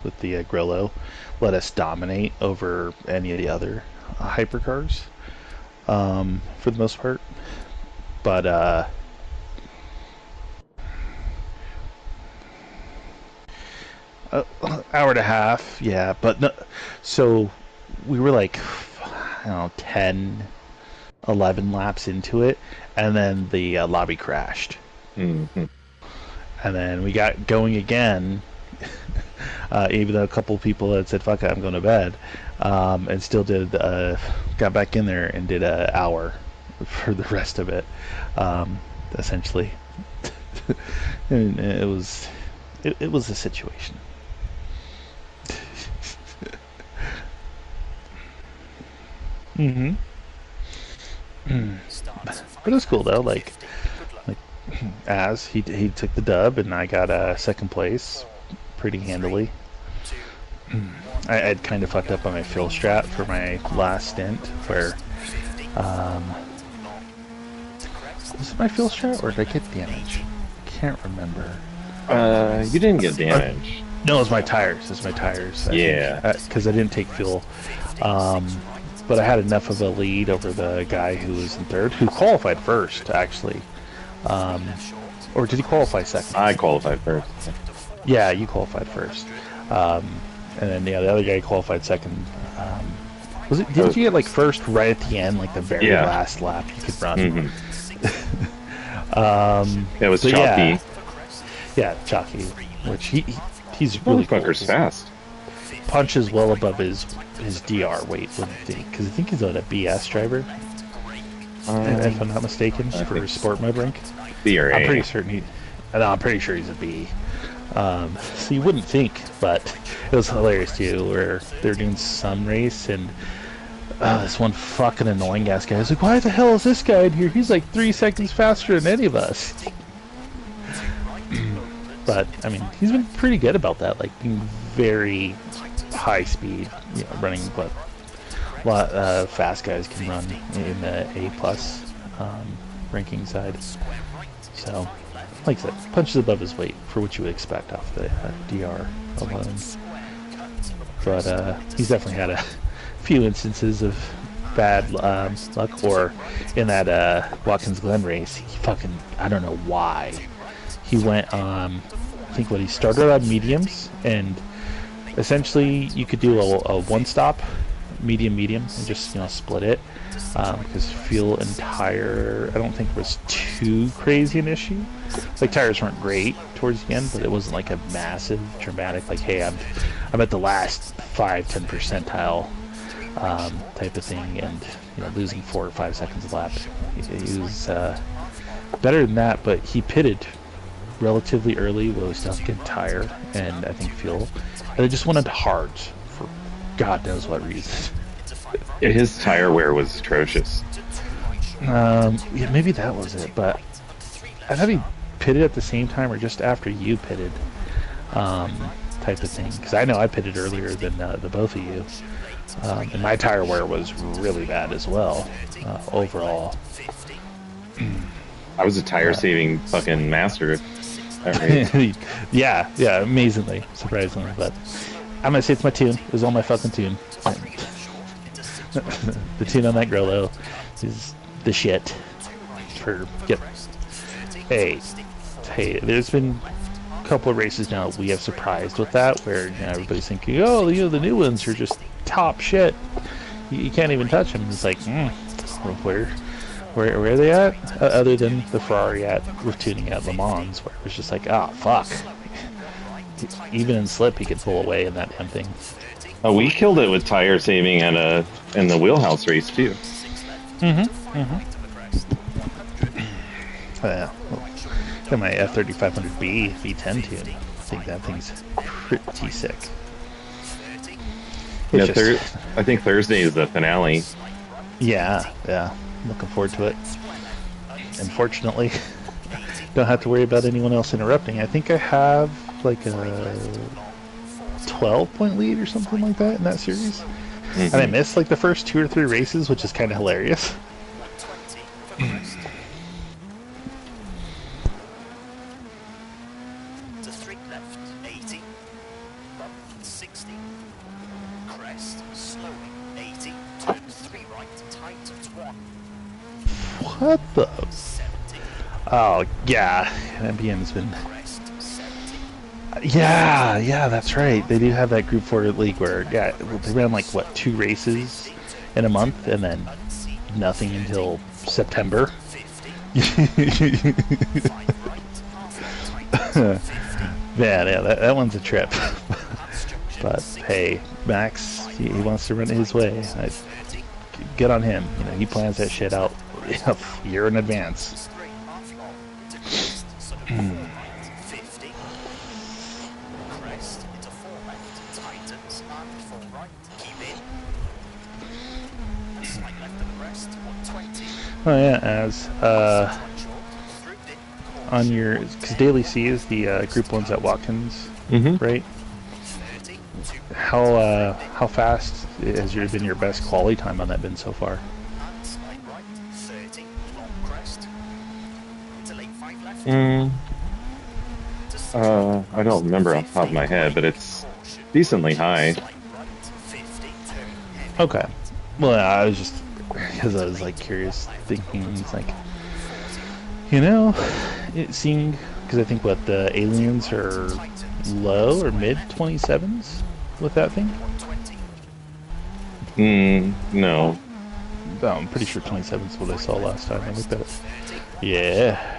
with the Grillo let us dominate over any of the other hypercars for the most part. But hour and a half, yeah. But no, so we were like, I don't know, 10, 11 laps into it, and then the lobby crashed. Mm-hmm. And then we got going again, even though a couple of people had said, fuck it, I'm going to bed, and still did, got back in there and did an hour for the rest of it, essentially. And it was a situation. Mm-hmm. But it was cool though. Like as he took the dub and I got second place pretty handily. I'd kind of fucked up on my fill strat for my last stint where was it my fill strat or did I get damage? Can't remember. You didn't get damage. No, it was my tires. It was my tires. Yeah. Because I didn't take fuel. But I had enough of a lead over the guy who was in third, who qualified first, actually. Or did he qualify second? I qualified first. Yeah, you qualified first. And then the other guy qualified second. Was it? Didn't you get like first right at the end, like the very last lap you could run? It was Chalky. Yeah, Chalky. Which he's really cool. Fucker's fast. Punches well above his DR weight, wouldn't you think? Because I think he's on a BS driver, if I'm not mistaken, for sport mode rank. B or A. I'm pretty certain I'm pretty sure he's a B. So you wouldn't think, but it was hilarious too, where they're doing some race and this one fucking annoying ass guy is like, "Why the hell is this guy in here? He's like 3 seconds faster than any of us." But I mean, he's been pretty good about that, like being very high speed, running what a lot fast guys can run in the A plus ranking side. So, like I said, punches above his weight for what you would expect off the DR alone. But he's definitely had a few instances of bad luck, or in that Watkins Glen race, he fucking, I don't know why, he went I think he started on mediums, and essentially you could do a one stop medium and just split it, because fuel and tire I don't think was too crazy an issue. Like tires weren't great towards the end, but it wasn't like a massive dramatic like, hey, I'm at the last 5-10 percentile type of thing, and losing 4 or 5 seconds a lap. He was better than that, but he pitted relatively early while he was still getting tire and I think fuel, and they just went into hards for God knows what reason. His tire wear was atrocious. Yeah, maybe that was it, but I thought he pitted at the same time or just after you pitted, type of thing, because I know I pitted earlier than the both of you, and my tire wear was really bad as well, overall. I was a tire saving fucking master. yeah, amazingly, surprisingly, but I'm gonna say it's my tune. It was all my fucking tune. The tune on that Grillo is the shit. Hey, there's been a couple of races now we have surprised with that, where everybody's thinking, oh, the new ones are just top shit. You can't even touch them. It's like, where are they at? Other than the Ferrari with tuning at Le Mans, where it was just like, fuck. Even in slip, he could pull away in that damn thing. Oh, we killed it with tire saving in the wheelhouse race too. Got my F3500B V10 tune. I think that thing's pretty sick. I think Thursday is the finale. Yeah. Looking forward to it. Unfortunately, don't have to worry about anyone else interrupting. I think I have like a 12-point lead or something like that in that series. And I missed like the first 2 or 3 races, which is kind of hilarious. 60. Crest, slowing, 80. Turn 3 right, tight at 1. What the? 70. Oh, yeah. MPM's been... Crest, 70. Yeah, that's right. They do have that Group 4 league where, yeah, they ran like, what, 2 races in a month and then nothing until September. 50. Man, yeah, that one's a trip. But hey, Max, he wants to run it his way. Good on him. You know, he plans that shit out a year in advance. Oh yeah, as on your, because Daily C is the group ones at Watkins, right? How fast has been your best quality time on that been so far? I don't remember off the top of my head, but it's decently high. Okay. Well, I was just, because I was like curious, thinking, it's like, you know, it seemed, because I think what the aliens are low or mid 27s with that thing. No. Oh, I'm pretty sure 27 is what I saw last time I looked at it. Yeah.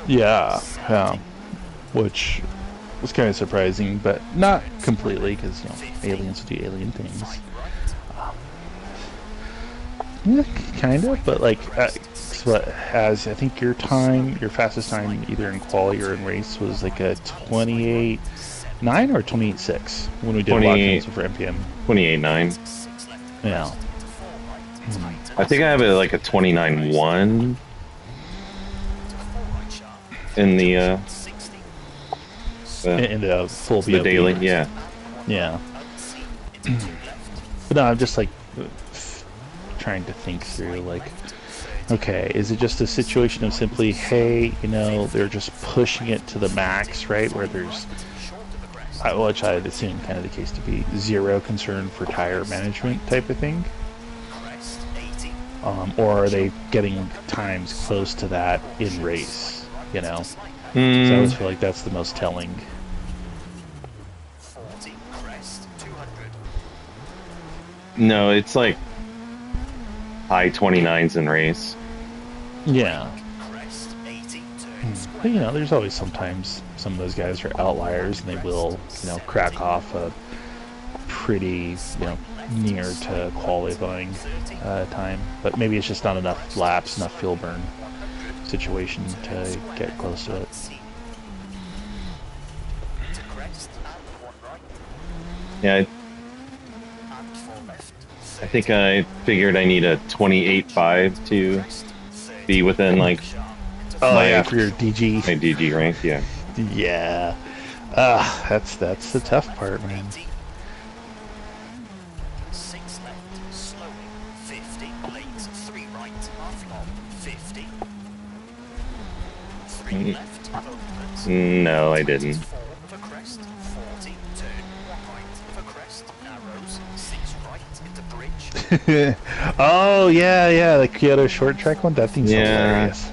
Yeah. Which was kind of surprising, but not completely, because, you know, aliens do alien things. Yeah, kind of, but like, as I think your fastest time, either in quali or in race, was like a 28.9 or 28.6 when we did Watkins for MPM. 28.9. Yeah. I think I have it like a 29.1 in the in the full the BOP. daily, yeah. But no, I'm just like trying to think through, like, okay, is it just a situation of simply, hey, you know, they're just pushing it to the max, right, where there's, which I'd assume kind of the case to be, zero concern for tire management type of thing? Or are they getting times close to that in race, you know? So I always feel like that's the most telling. No, it's like high 29s in race. Yeah. But, you know, there's always sometimes some of those guys are outliers and they will, you know, crack off a pretty, you know, near to qualifying time. But maybe it's just not enough laps, enough fuel burn situation to get close to it. Yeah, I think I figured I need a 28.5 to be within, like, yeah, for your DG. My DG rank, yeah. Yeah. That's the tough part, man. No, I didn't. Oh yeah, the Kyoto short track one. That thing's hilarious.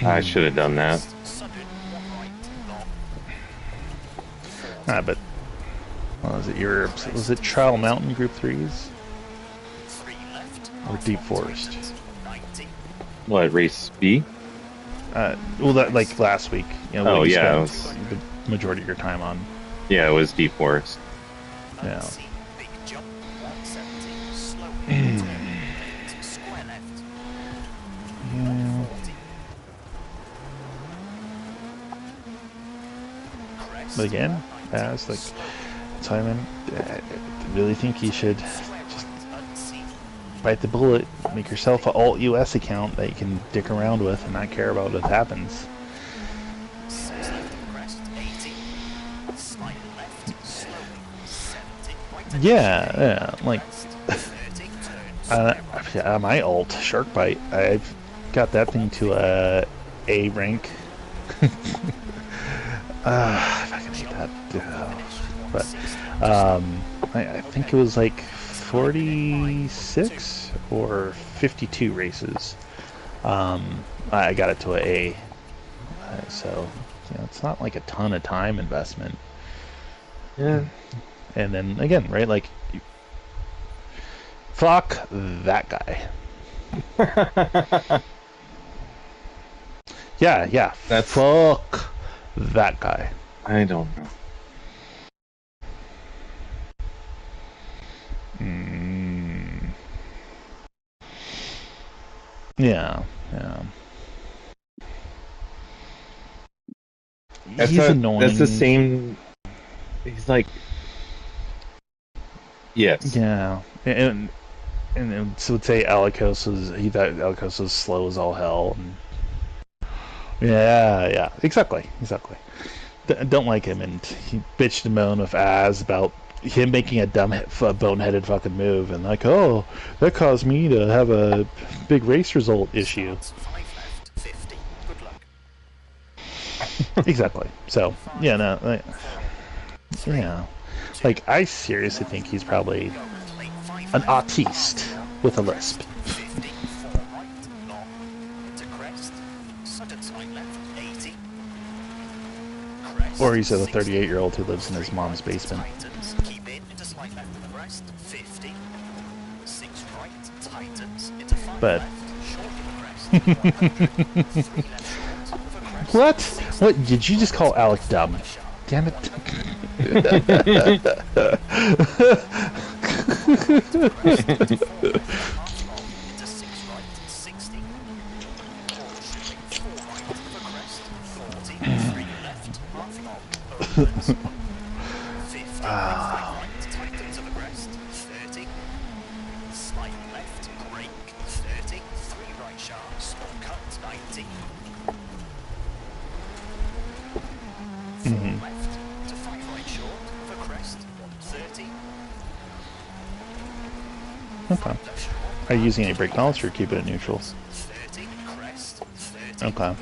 I should have done that. But was it Trial Mountain Group 3s or Deep Forest? What, race B? Well, that, like last week. You know, you yeah, spent the majority of your time on. Yeah, it was Deep Forest. Yeah. But again, as like Simon, I really think you should just bite the bullet, make yourself an alt US account that you can dick around with and not care about what happens. Yeah, like my alt Shark Bite, I've got that thing to A rank. I fucking hate that. But I think it was like 46 or 52 races. I got it to an A. So, you know, it's not like a ton of time investment. Yeah. And then again, right? Like, fuck that guy. Yeah. That's- Fuck that guy. I don't know. Yeah. That's He's annoying. That's the same. He's like, yes. Yeah, and so would say he thought Alicos was slow as all hell. And yeah, exactly. Don't like him, and he bitched and moaned with Az about him making a boneheaded fucking move, and like, oh, that caused me to have a big race result issue. 5 left, 50. Good luck. Exactly. So yeah, like I seriously think he's probably Late 5 an left, autiste with a lisp. 50. 4 right, long. Into crest. Sudden side left, 80. Crest. Or he's a 60. 38-year-old who lives in his mom's basement. Tightens. Keep in. Into slight left of the crest, 50. 6 right. Tightens. Into 5 But- left. Short of the crest. 100. 3 left short of the crest. What? What did you just call Alec dumb? Damn it! Into 6 right, 60. 4 right of the crest, 40. 3 left, half long, opens. 50, right, tightens of the crest, 30. Slight left, brake, 30. 3 right sharp, small cut, 90. 4 left to 5 right short of the crest, 130. Okay. Are you using any brake balance or keep it at neutral? 30, crest, 30. Okay.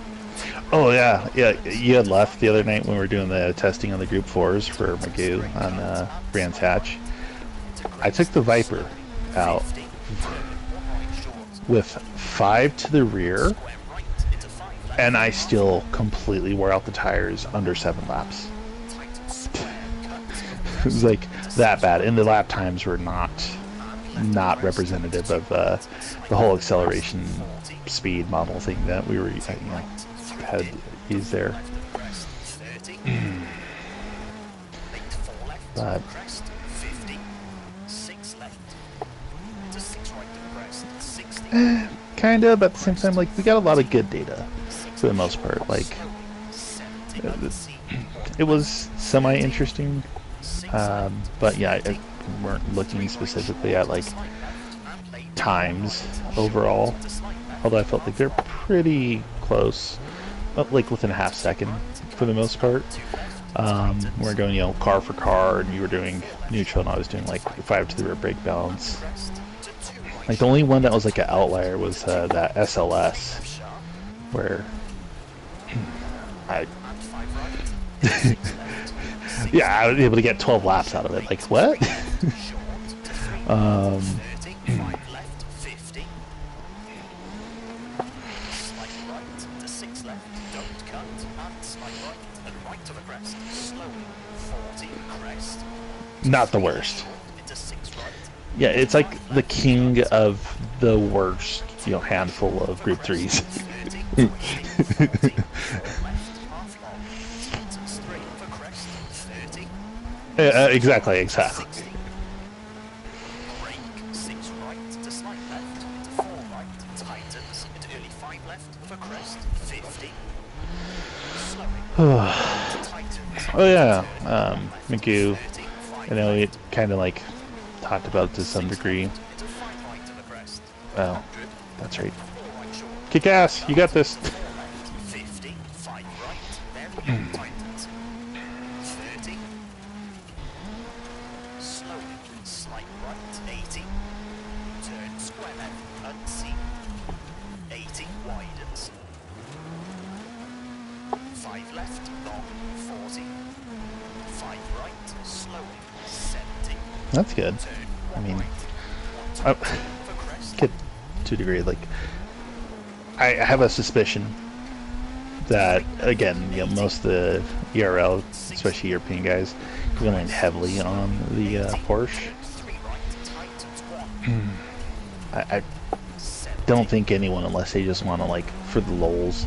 Oh yeah. You had left the other night when we were doing the testing on the Group 4s for Magoo on Brands Hatch. I took the Viper out with 5 to the rear, and I still completely wore out the tires under 7 laps. It was like that bad, and the lap times were not representative of the whole acceleration speed model thing that we were had used there. But kinda, but at the same time, like, we got a lot of good data for the most part. Like, it was semi-interesting, but yeah, we weren't looking specifically at like times overall. Although I felt like they're pretty close, but like within a half second for the most part. We're going, car for car, and you were doing neutral, and I was doing like 5 to the rear brake balance. Like the only one that was like an outlier was that SLS, where I yeah, I was able to get 12 laps out of it. Like what? Not the worst. Yeah, it's like the king of the worst, handful of Group 3s. Exactly. Oh yeah, Magoo. I know we kind of like talked about it to some degree. Oh, that's right. Kick ass! You got this. 50, 5 right, very tightens. 30. Slowly, slight right, 80. Turn square left, unseen. 80 widens. 5 left, long, 40. 5 right, slowing, 70. That's good. Turn I 1 mean, right, I 120 for crest. get to a degree. Like, I have a suspicion that, again, you know, most of the ERL, especially European guys, relying heavily on the Porsche. 3 right, tightens 1. I don't think anyone, unless they just want to, like, for the lulz,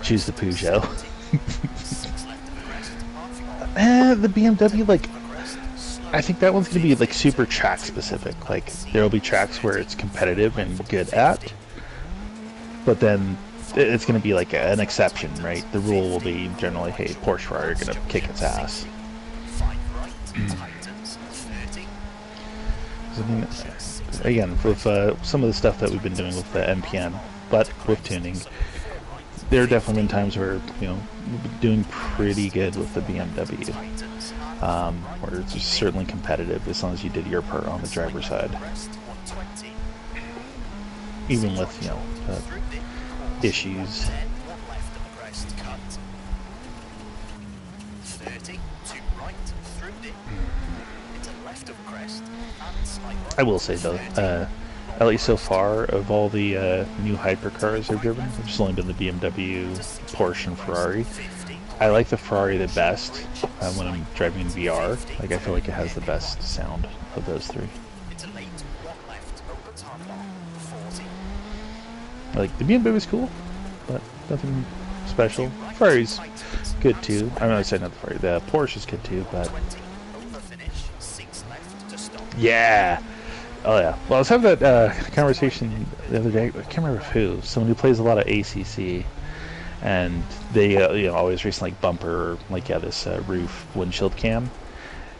choose the Peugeot. 6 left of crest, halving on. The BMW, like, For crest, slow. I think that one's going to be, like, super track specific. Like, there will be tracks where it's competitive and good at, but then it's going to be like an exception, right? The rule will be generally, hey, Porsche Ferrari are going to kick its ass. 5 right, tightens, 30. 'Cause I mean, again, with some of the stuff that we've been doing with the MPN, but with tuning, there have definitely been times where, you know, we've been doing pretty good with the BMW, where it's certainly competitive as long as you did your part on the driver's side, Crest, 120. even with, you know, issues. 10, 1 left of the crest, cut. 30, 2 right, through dip. Into left of crest, and slight right. I will say though, at least so far, of all the new hypercars I've driven, I've just only been the BMW, Porsche, and Ferrari. 50, I like the Ferrari the best when I'm driving in VR. Like, I feel like it has the best sound of those three. into late, 1 left, opens hard lock, 40. Like, the BMW is cool, but nothing special. Ferrari's good too. I'm not saying not the Ferrari. The Porsche is good too, but 20, over finish, 6 left to stop. yeah. Oh yeah. Well, I was having that conversation the other day. I can't remember who. Someone who plays a lot of ACC, and they you know, always racing like bumper, or like, yeah, this roof windshield cam.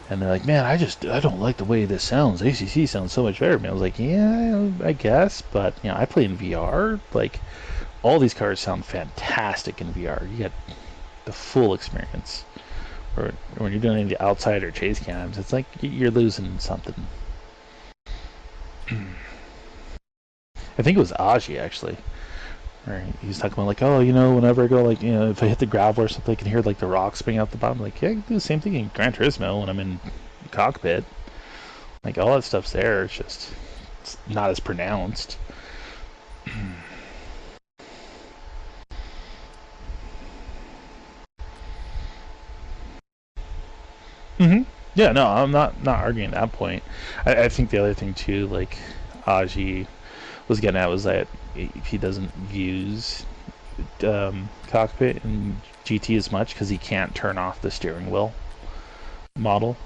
And they're like, man, I don't like the way this sounds. ACC sounds so much better. And I was like, yeah, I guess, but you know, I play in VR. Like, all these cars sound fantastic in VR. You get the full experience. Or when you're doing the outside or chase cams, it's like you're losing something. I think it was Aji actually. Right, he's talking about like, oh, you know, whenever I go, like, you know, if I hit the gravel or something, I can hear like the rocks spring out the bottom. Like, yeah, I can do the same thing in Gran Turismo when I'm in the cockpit. Like, all that stuff's there. It's just, it's not as pronounced. Yeah, no, I'm not arguing that point. I think the other thing too, like Aji was getting at, was that if he doesn't use cockpit in GT as much because he can't turn off the steering wheel model.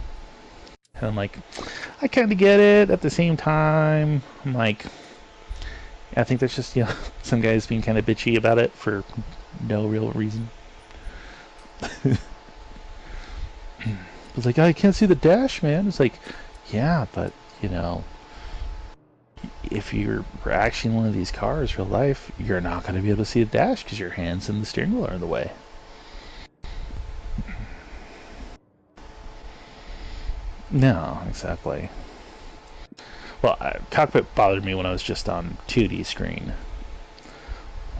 And I'm like, I kind of get it. At the same time, I'm like, I think that's just, you know, some guys being kind of bitchy about it for no real reason. It's like, oh, I can't see the dash, man. It's like, yeah, but, you know, if you're actually in one of these cars, real life, you're not going to be able to see the dash because your hands and the steering wheel are in the way. No, exactly. Well, cockpit bothered me when I was just on 2D screen.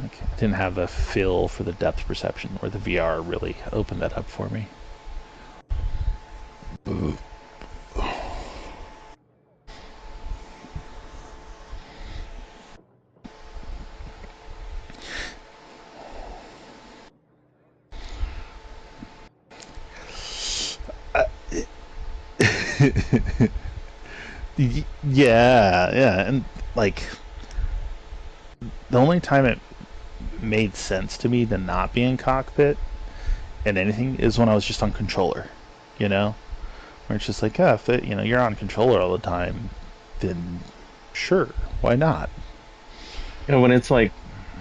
Like, I didn't have a feel for the depth perception, where the VR really opened that up for me. Ooh. Yeah, and like, the only time it made sense to me to not be in cockpit and anything is when I was just on controller, you know, where it's just like, oh, if it, you know, you're on controller all the time, then sure, why not? You know, when it's like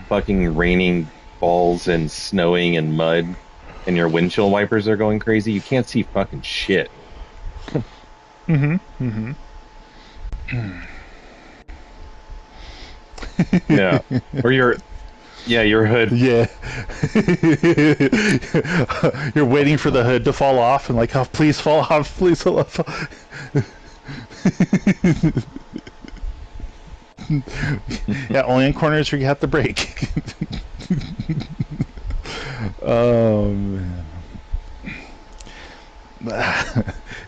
fucking raining balls and snowing and mud and your windshield wipers are going crazy, you can't see fucking shit. Yeah. Or your hood. Yeah. You're waiting for the hood to fall off and like, oh, please fall off, please fall off. Yeah, only in corners where you have to brake. Man.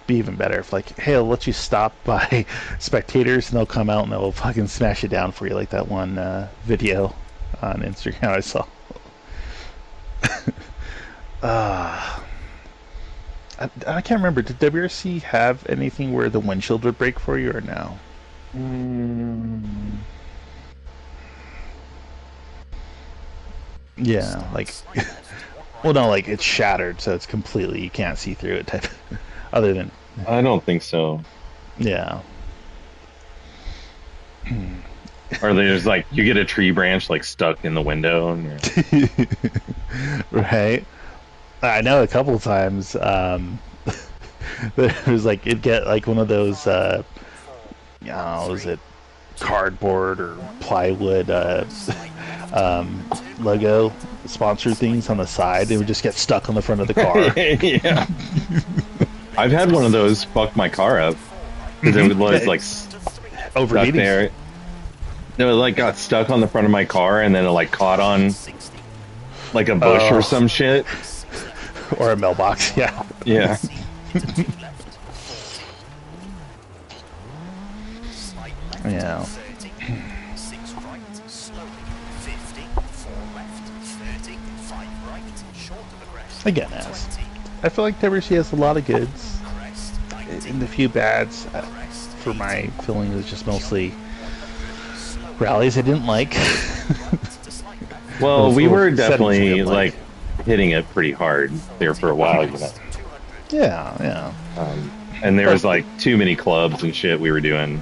Be even better if like, hey, I'll let you stop by spectators and they'll come out and they'll fucking smash it down for you, like that one video on Instagram I saw. uh, I can't remember. Did WRC have anything where the windshield would break for you or no? Mm. Yeah, like, well, no, like it's shattered, so it's completely you can't see through it. Type, other than, I don't think so. yeah. Or there's like you get a tree branch like stuck in the window, and you're... Right. I know a couple times. There was like it'd get like one of those. I don't know, was it cardboard or plywood logo sponsor things on the side? It would just get stuck on the front of the car. Yeah. I've had one of those fuck my car up because it was like stuck Overheating. there. No, it like got stuck on the front of my car and then it like caught on like a bush Oh. or some shit. Or a mailbox. Yeah. Yeah. Yeah. 30, 6 right, slowly, 50, 4 left, 30, 5 right, short of the crest, Again, as 20, I feel like WRC has a lot of goods crest, 90, and the few bads. crest, For my feeling, it was just mostly rallies I didn't like. Well, Those we little were settings we definitely didn't like hitting it pretty hard there for a while, you know. Yeah, yeah. And there was like too many clubs and shit we were doing.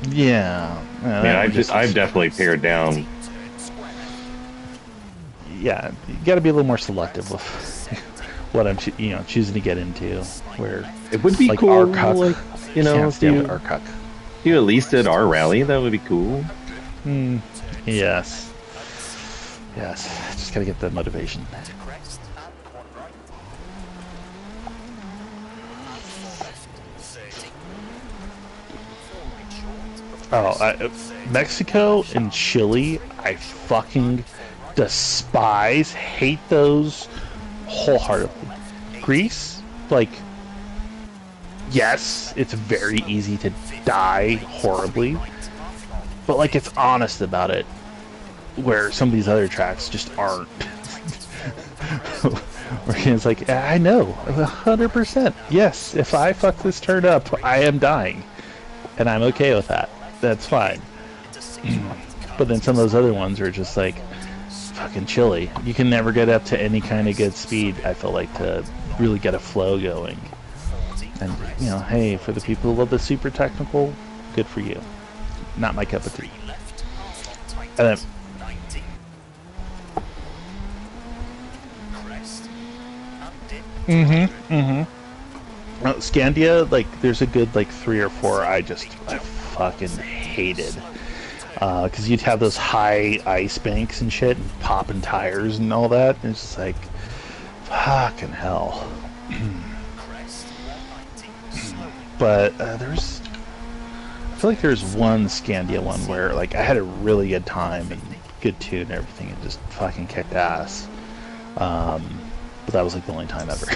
Yeah. I mean, I've definitely pared down. Yeah, you got to be a little more selective with what I'm, choosing to get into. Where It would be like cool, Arcuck, like, you know, can't if stand you, with Arcuck. if you at least did our rally, that would be cool. Yes, yes. Just got to get the motivation. crest, and 1 right, 30, 4 right short, Oh, Mexico and Chile, I fucking despise, hate those wholeheartedly. Greece, like, yes, it's very easy to die horribly, but like it's honest about it, where some of these other tracks just aren't. Where it's like, I know, 100%. Yes, if I fuck this turn up, I am dying, and I'm okay with that. That's fine. But then some of those other ones are just like fucking chilly. You can never get up to any kind of good speed, I feel like, to really get a flow going. And, hey, for the people who love the super technical, good for you. Not my cup of tea. And then, Scandia, like, there's a good, like, 3 or 4 I fucking hated. Because you'd have those high ice banks and shit, and popping tires and all that, and it's just like, fucking hell. But I feel like there's one Scandia one where, like, I had a really good time and good tune and everything, and just fucking kicked ass. But that was, like, the only time ever.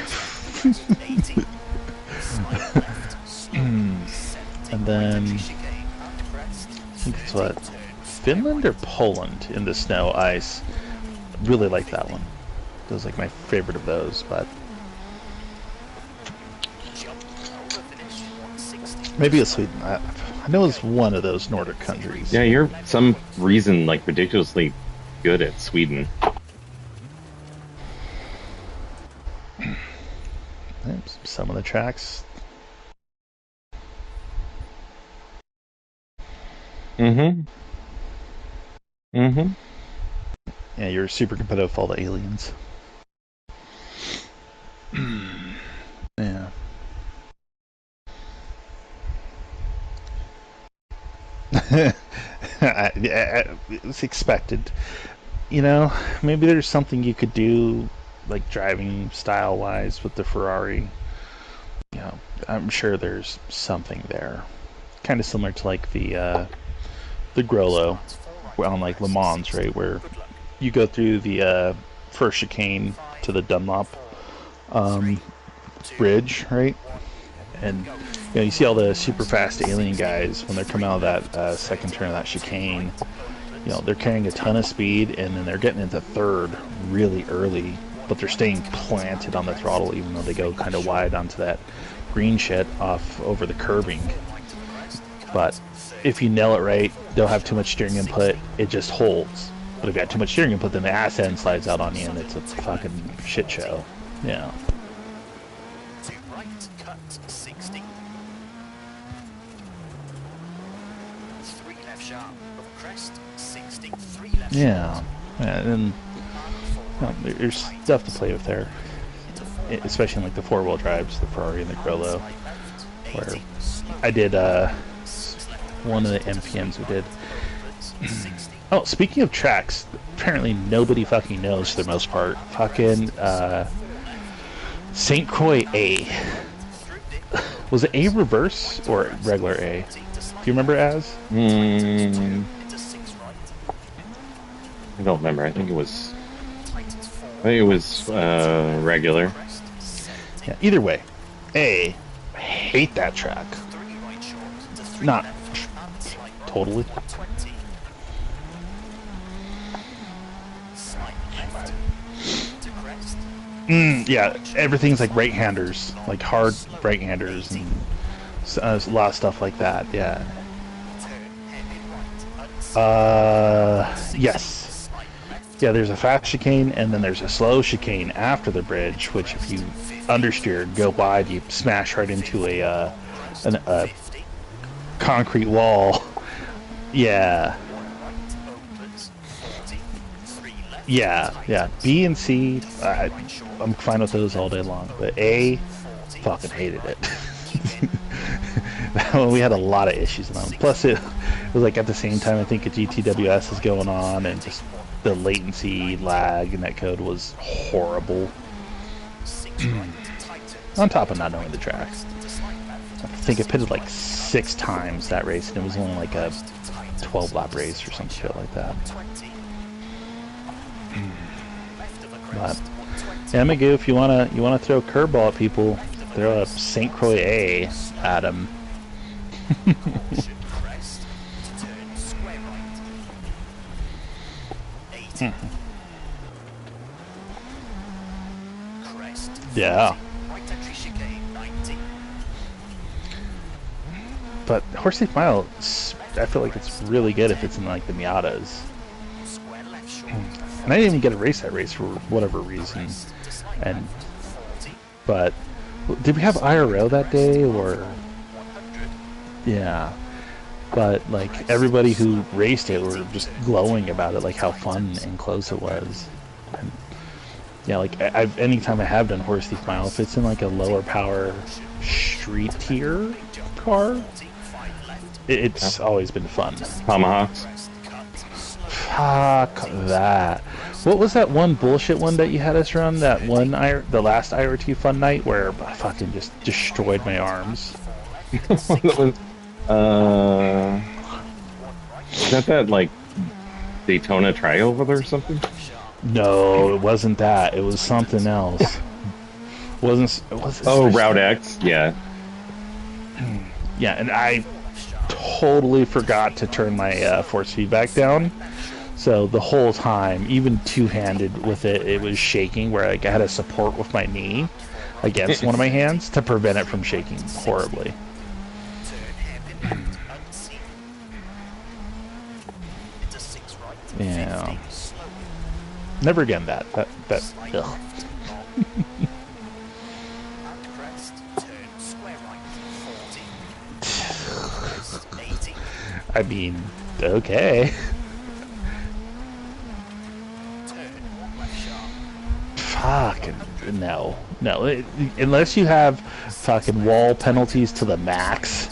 And then, I think it's what, Finland or Poland in the snow ice. Really like that one. That was like my favorite of those, but maybe it's Sweden. I know it's one of those Nordic countries. Yeah, you're some reason like ridiculously good at Sweden. Some of the tracks. Mm-hmm. Yeah, you're super competitive with all the aliens. Yeah. It's expected. Maybe there's something you could do, like driving style wise, with the Ferrari. I'm sure there's something there, kind of similar to like the Grollo on like Le Mans, right? Where you go through the first chicane to the Dunlop bridge, right? And you see all the super fast alien guys when they're coming out of that second turn of that chicane. They're carrying a ton of speed, and then they're getting into third really early, but they're staying planted on the throttle even though they go kind of wide onto that green shit off over the curbing. But if you nail it right, don't have too much steering input, it just holds. But if you have too much steering input, then the ass end slides out on you, and it's a fucking shit show. Yeah. To right, cut 60. 3 left sharp of crest, 60. 3 left. Yeah. And there's stuff to play with there, especially in like the four-wheel drives, the Ferrari and the Grollo, where I did one of the MPMs we did. Oh, speaking of tracks, apparently nobody fucking knows for the most part. Fucking St. Croix A. Was it A reverse or regular A? Do you remember as? I don't remember. I think it was regular. Yeah, either way. A. Hate that track. Not totally. Yeah, everything's like right-handers, like hard right-handers, and a lot of stuff like that. Yeah. Yes. Yeah, there's a fast chicane, and then there's a slow chicane after the bridge, which if you understeer, go wide, you smash right into a concrete wall. Yeah. Yeah. B and C, I'm fine with those all day long. But A, fucking hated it. That one, we had a lot of issues on. Plus, it was like at the same time, I think a GTWS is going on, and just the latency lag in that code was horrible. On top of not knowing the tracks. I think I pitted like 6 times that race, and it was only like a 12-lap race or some shit like that. But yeah, Magoo, if you wanna throw a curveball at people, throw a St. Croix A at them. Yeah. But Horseleaf Mile, I feel like it's really good if it's in like the Miatas. And I didn't even get to race that race for whatever reason. But did we have IRO that day, or? Yeah. But like everybody who raced it were just glowing about it, like how fun and close it was. And yeah, like anytime I have done Horseleaf Mile, if it's in like a lower power street tier car, it's always been fun. Tomahawks. Fuck that. What was that one bullshit one that you had us run? That one, the last IRT fun night where I fucking just destroyed my arms. Is that like Daytona Trioval or something? No, it wasn't that. It was something else. Oh, Route X, yeah. Yeah, and I totally forgot to turn my force feedback down. So the whole time, even two-handed with it, it was shaking, where like I had to support with my knee against one of my hands to prevent it from shaking horribly. Yeah. Never again that. Ugh. I mean, okay. Fucking no. Unless you have fucking wall penalties to the max.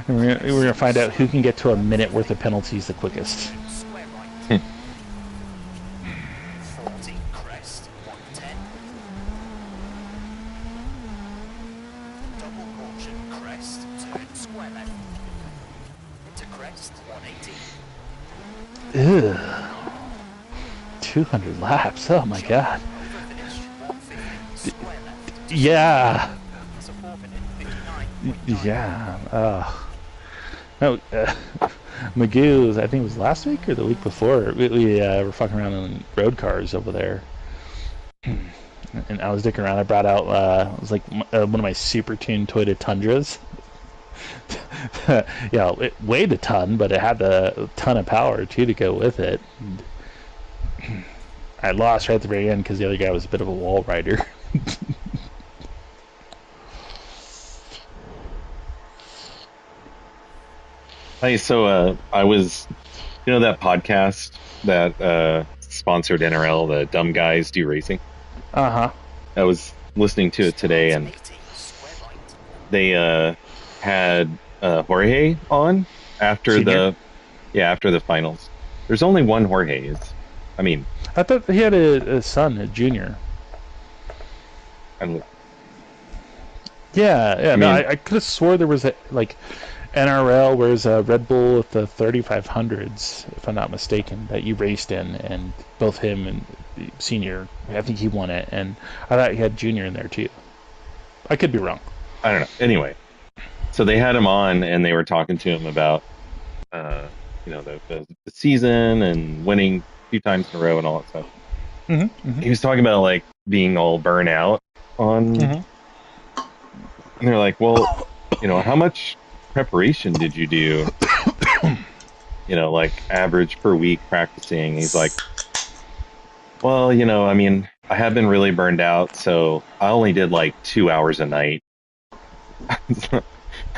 We're gonna find out who can get to a minute worth of penalties the quickest. Ugh. 200 laps. Oh my god. Over finish, 150, square left. Yeah. It's a 4 minute, 59.9. Yeah. No, Magoo's, I think it was last week or the week before, we were fucking around in road cars over there. And I was dicking around. I brought out, it was like one of my super tuned Toyota Tundras. Yeah, it weighed a ton, but it had a ton of power too to go with it. And I lost right at the very end because the other guy was a bit of a wall rider. Hey, so I was, that podcast that sponsored NRL, the Dumb Guys Do Racing. Uh-huh. I was listening to it today, and 80, square right. they had Jorge on after Senior? after the finals. There's only one Jorge. I mean, I thought he had a son, a junior. I'm, Yeah. I No, mean, I could have swore there was a, like, NRL, whereas Red Bull with the 3500s, if I'm not mistaken, that you raced in, and both him and the senior, I think he won it, and I thought he had junior in there too. I could be wrong. I don't know. Anyway, so they had him on, and they were talking to him about, the season and winning a few times in a row and all that stuff. Mm-hmm. He was talking about like being all burnt out on, Mm-hmm. and they're like, well, how much preparation did you do? Like average per week practicing. He's like, well, I mean, I have been really burned out, so I only did like 2 hours a night.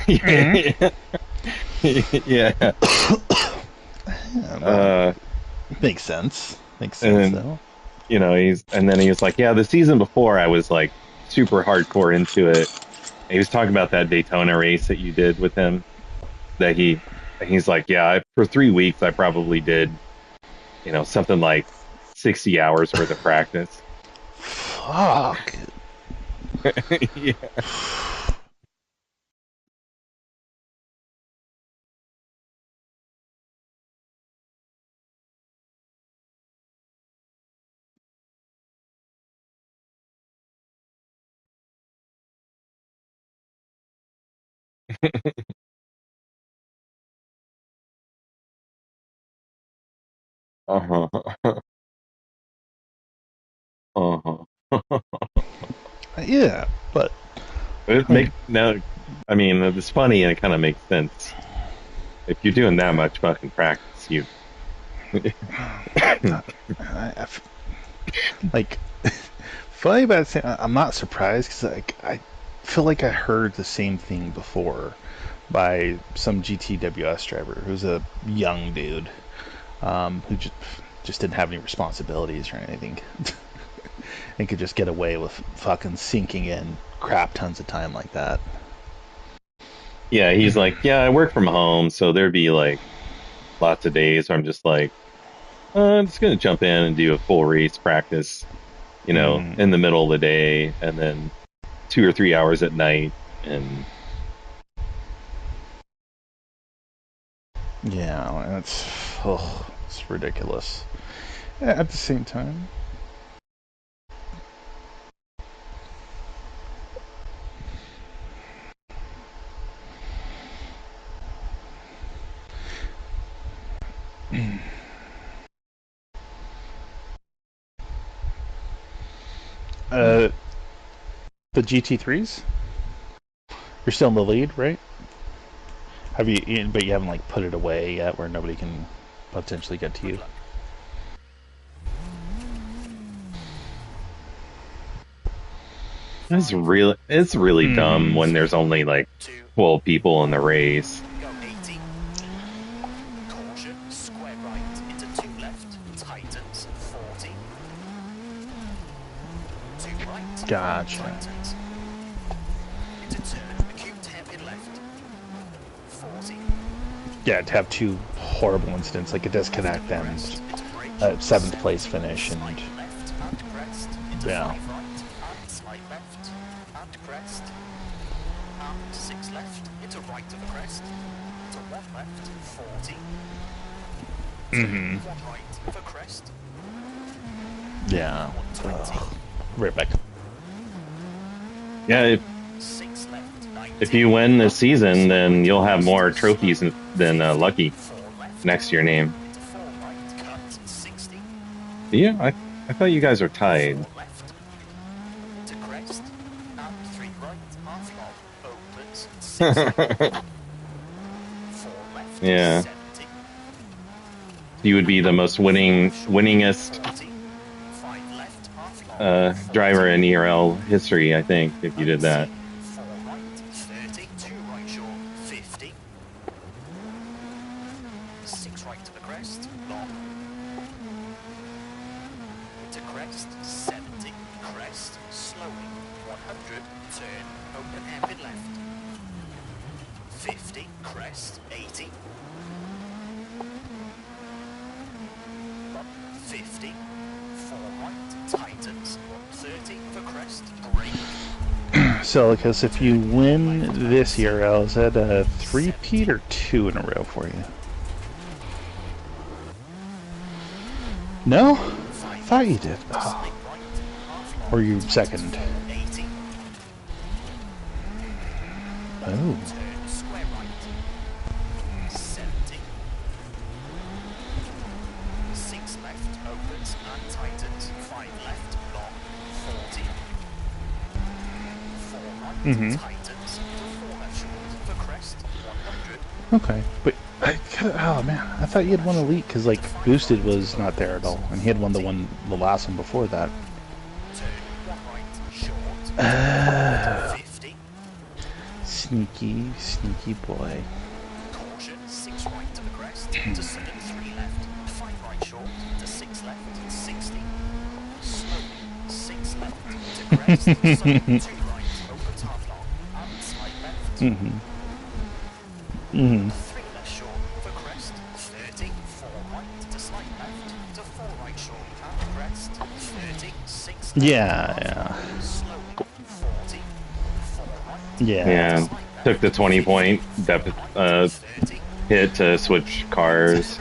Yeah. Yeah. Makes sense. Makes And sense, then, though. and then he was like, yeah, the season before I was like super hardcore into it. And he was talking about that Daytona race that you did with him. He's like, yeah, for 3 weeks I probably did, something like 60 hours worth of practice. Fuck. Yeah. Uh-huh. Uh-huh. Yeah, but It I mean, make no, I mean, it's funny and it kind of makes sense. If you're doing that much fucking practice, you. like, funny about saying, I'm not surprised because I feel like I heard the same thing before by some GTWS driver who's a young dude who just didn't have any responsibilities or anything and could just get away with fucking sinking in crap tons of time like that. Yeah, he's like, yeah, I work from home, so there'd be like lots of days where I'm just like, I'm just gonna jump in and do a full race practice, Mm, in the middle of the day, and then 2 or 3 hours at night, and yeah, it's ridiculous. Yeah, at the same time, uh, the GT3s, you're still in the lead, right? But you haven't like put it away yet, where nobody can potentially get to Good you. luck. it's really dumb when there's only like 2, 12 people in the race. go 80. Caution, square right into 2 left, tightens, 40. 2 right, Gotcha. tightens. Into turn, acute hairpin left, 40. Yeah, to have two horrible incidents, like a disconnect and Crest, into brake, a seventh place finish, and slight left and crest, into yeah, 5 right and slight left and crest, and 6 left into right of the crest, to 1 left, 40. 1 right for crest, Yeah. Right back. Yeah, 6 left, 90. if you win this season, then you'll have more trophies than Lucky 4 left. next to your name. Into 4 right, cut 60. Yeah, I thought you guys were 4 tied. left. To crest. And 3 right, half long. Opens 6 left. 4 left, Yeah. 70. You would be the most winningest 40. 5 left, half long. driver in ERL history, I think, if you did that. 4 right, 30. 2 right short, 50. 6 right to the crest, long. To crest, 70. Crest, slowing. 100, turn, open hairpin left. 50, crest, 80. 50, 4 right, tightens. 130 for crest, brake. So, because if you win this ERL, is that a 3-peat or 2 in a row for you? No? I thought you did. Oh. Slight right, half long. Or you second. 80, Oh. turn, square right. 70. 6 left, opens and tightens. 5 left, long. 40. 4 right, tightens. To 4 left short for crest. 100. Okay. But, oh man, I thought you had won Elite because, like, Boosted was not there at all. And he had won the last one before that. Turn 1 right, short. 50. Sneaky boy. Caution, 6 right to the crest. To sudden 3 left. 5 right short. To 6 left. 60. Slowly. 6 left. To crest. Sudden 2 right. Opens half long. And slight left. 3 left short for crest. 30. 4 right to slight left. To 4 right short and crest. 30. 6 left. Yeah. Slowly. 40. 4 right. Yeah. Took the 20-point hit to switch cars.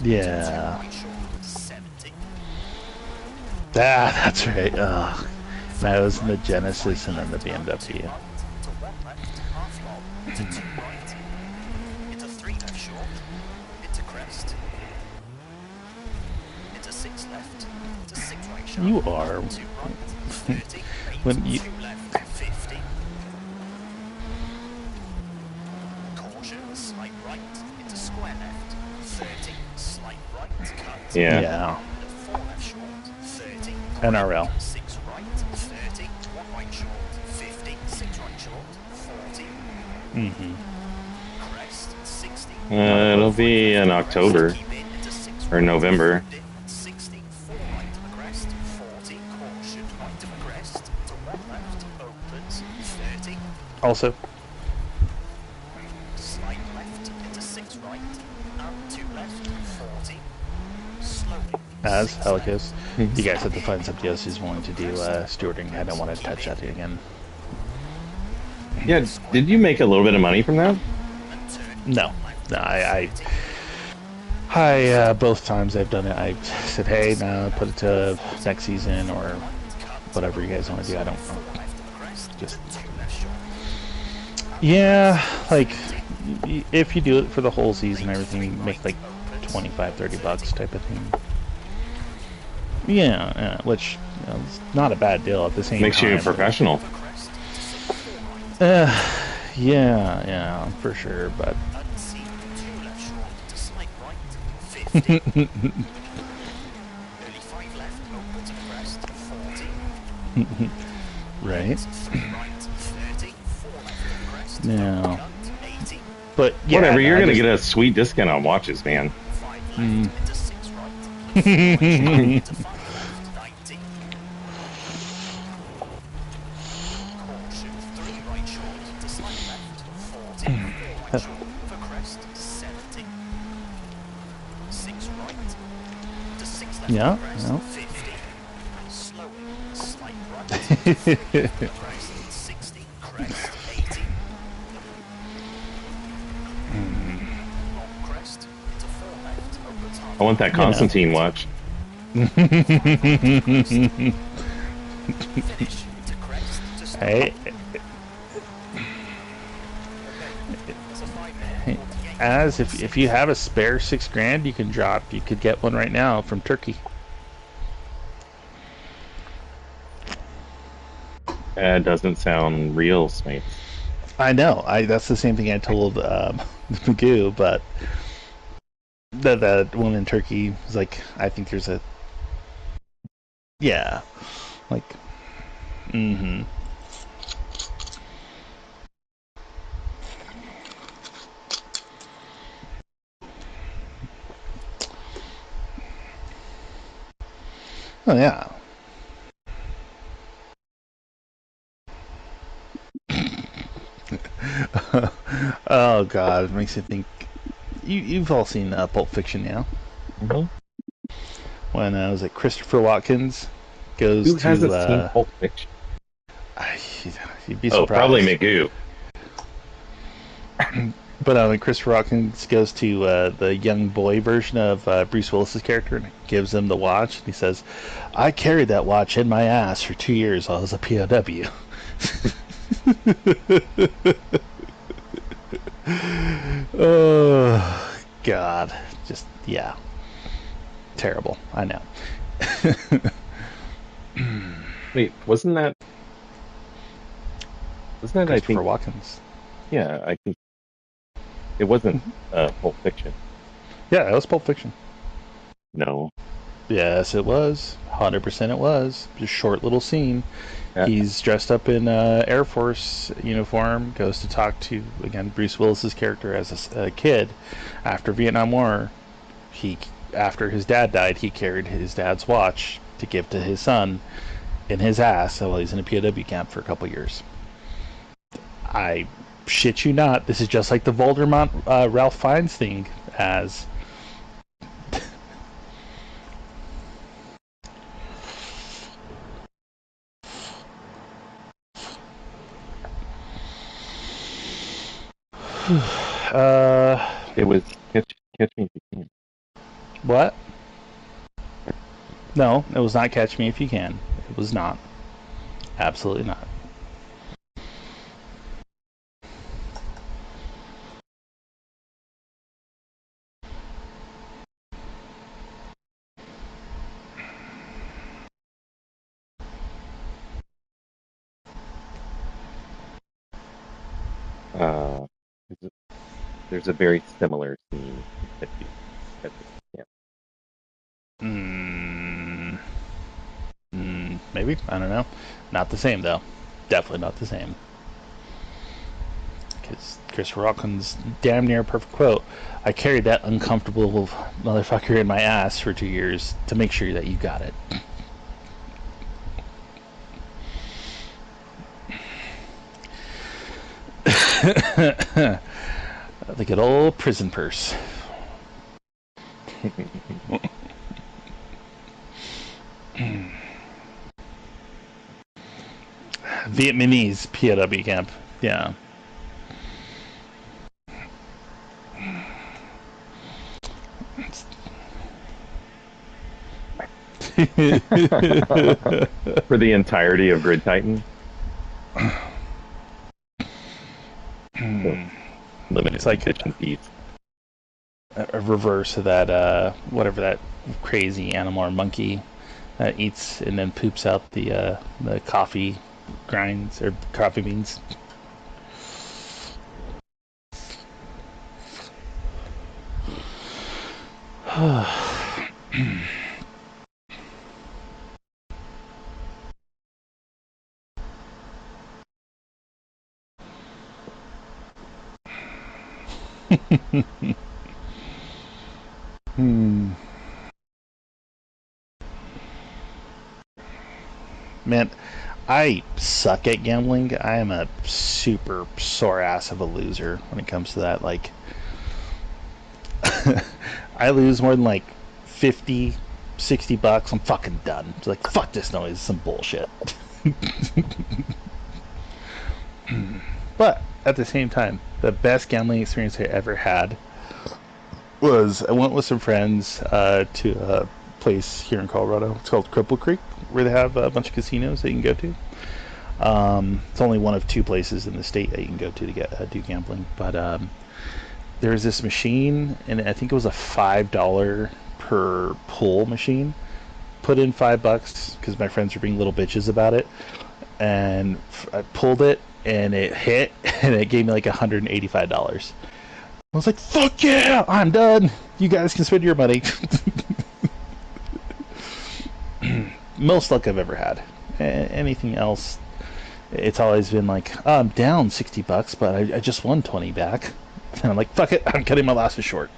Yeah. Right short. 70. Ah, that's right. Ugh. That was in the Genesis and then the BMW. To 1 left, half long. To 2 right. Into 3 left short. Into crest. Into 6 left. To 6 right sharp. You are. 2 right. 30. When you- 2 left. 50. Caution. Slight right. Into square left. 30. Slight right. Cut. Yeah. Yeah. 4 left short. 30. NRL. 6 right. 30. 1 right short. 50. 6 right short. 40. Crest. 60. It'll be in October Keep in into 6 or right. November. 60. 4 right to the crest. 40. Caution. Right to the crest. To 1 left. Opens. 30. Also, Slight left into 6 right. And 2 left. 40. Slowly. as 6 Helicos, left. you guys have to find somebody else who's willing to do stewarding. I don't want to touch that again. Yeah. Did you make a little bit of money from that? And turn No. left. No, both times I've done it, I said, hey, no, put it to next season or whatever you guys want to do. I don't know. Left to the crest. Just, To 2 left short. yeah, like, if you do it for the whole season and everything, you make like 25, 30 bucks type of thing. Yeah, which, you know, it's not a bad deal at the same Makes time. you a professional. For crest. To 4 right. Yeah, for sure, but Unseen 2 left short to slight right. 50. Early 5 left. Open to the crest. 40. right. 3 right. 30. 4 left to the crest. No. Cut. 80. But yeah, Whatever. You're I gonna just- get a sweet discount on watches, man. 5 left into 6 right. 4 right short into 5 left. 90. Caution. 3 right short to slight left. 40. 4 right short for crest. 70. 6 right to 6 left Yeah, for crest. yeah. 50. Slowing. Slight right. Crest. 60. Crest. 80. Long crest into 4 left. Opens half. I want that Constantine watch. Finish to crest to stop. Hey, That's a 5-minute penalty gain. as if you have a spare $6,000, you can drop. You could get one right now from Turkey. That doesn't sound real, Smates. I know. That's the same thing I told Magoo, but that one in Turkey was like, I think there's a yeah, like, mm-hmm. Oh yeah. Oh god, it makes you think. You've all seen Pulp Fiction now. Mm-hmm. When was it Christopher Watkins goes Who to hasn't seen Pulp Fiction? you'd be Oh, surprised. probably Magoo. But when Christopher Watkins goes to the young boy version of Bruce Willis's character and gives him the watch, and he says, "I carried that watch in my ass for 2 years while I was a POW." Oh God, just yeah, terrible. I know. Wait, wasn't that I Christopher think Watkins. yeah, I think it wasn't Pulp Fiction. Yeah, it was Pulp Fiction. No. Yes, it was. 100% it was. Just short little scene. Yeah. He's dressed up in Air Force uniform, goes to talk to, again, Bruce Willis's character as a kid. After Vietnam War, after his dad died, he carried his dad's watch to give to his son in his ass while he's in a POW camp for a couple years. I shit you not, this is just like the Voldemort Ralph Fiennes thing as... It was Catch Me If You Can. What? No, it was not Catch Me If You Can. It was not. Absolutely not. Uh, there's a very similar scene that you Catch Me If You Maybe. I don't know. Not the same, though. Definitely not the same. Because Christopher Walken's damn near perfect quote. I carried that uncomfortable motherfucker in my ass for 2 years to make sure that you got it. The good old prison purse. Vietnamese POW camp. Yeah. For the entirety of Grid Titan. Limited It's like edition piece. a reverse of that whatever that crazy animal or monkey eats and then poops out the coffee grinds or coffee beans. Man, I suck at gambling. I am a super sore ass of a loser when it comes to that. Like, I lose more than like 50, 60 bucks. I'm fucking done. It's like, fuck this noise. It's some bullshit. But at the same time, the best gambling experience I ever had was I went with some friends to place here in Colorado. It's called Cripple Creek, where they have a bunch of casinos that you can go to. It's only one of two places in the state that you can go to get do gambling. But there's this machine, and I think it was a $5 per pull machine. Put in $5 because my friends were being little bitches about it, and I pulled it, and it hit, and it gave me like $185. I was like, fuck yeah, I'm done. You guys can spend your money. Most luck I've ever had. Anything else, it's always been like, oh, I'm down $60, but I just won 20 back. And I'm like, fuck it, I'm cutting my losses short.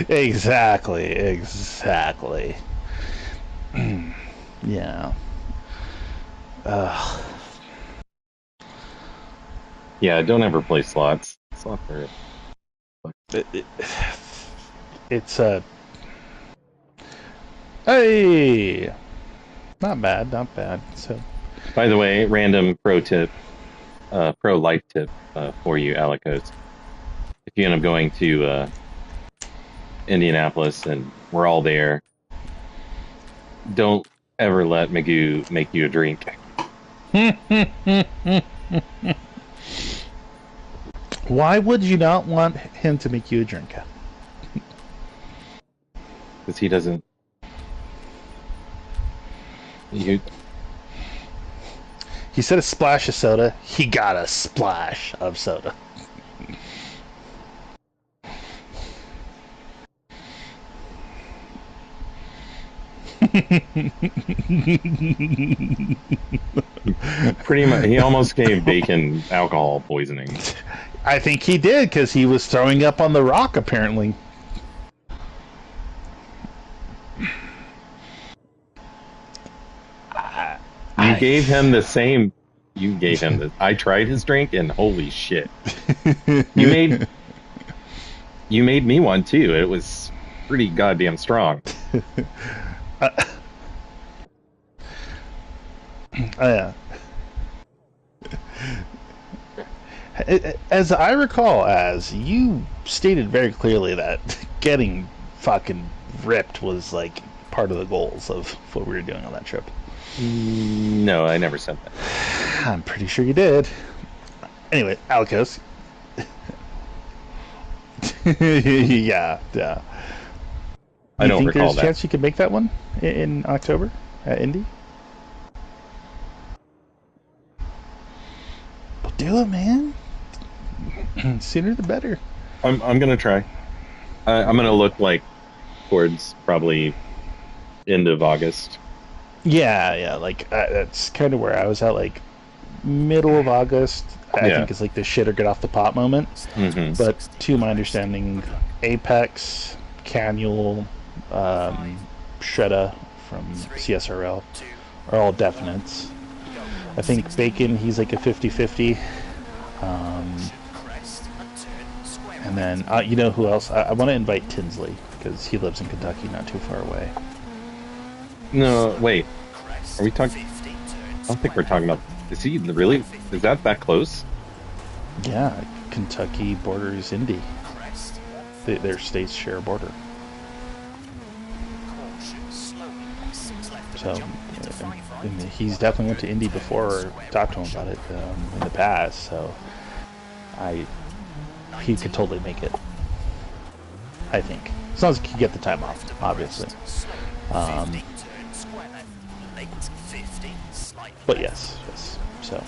Exactly. Yeah. Yeah, don't ever play slots. Slots are It's a. Hey, not bad. So, By the way, random pro tip, pro life tip for you, Alicos. If you end up going to Indianapolis and we're all there, don't ever let Magoo make you a drink. why would you not want him to make you a drink? Because he doesn't. You, He said a splash of soda. He got a splash of soda. pretty much, he almost gave Bacon alcohol poisoning. I think he did because he was throwing up on the rock, apparently. You gave him the same. You gave him the. I tried his drink and holy shit! You made me one too. It was pretty goddamn strong. Yeah. As I recall, as you stated very clearly that getting fucking ripped was like part of the goals of what we were doing on that trip. No, I never said that. I'm pretty sure you did. Anyway, Alicos. yeah. I don't think recall there's a that. chance you could make that one in October at Indy? Well, do it, man. Sooner the better. I'm gonna try. I'm gonna look like towards probably end of August. Yeah. Like that's kind of where I was at. Like middle of August. I Yeah. think it's like the shit or get off the pot moment. Mm-hmm. But to my understanding, Apex, Canule, Shredda from CSRL are all definites. I think Bacon, he's like a 50-50. And then, you know who else? I want to invite Tinsley, because he lives in Kentucky, not too far away. No, wait. Are we talking? I don't think we're talking about. Is he really? Is that close? Yeah, Kentucky borders Indy. Their states share a border. So, and he's definitely went to Indy before, or talked to him about it in the past. So, he could totally make it. I think, as long as he can get the time off, obviously. But yes. So,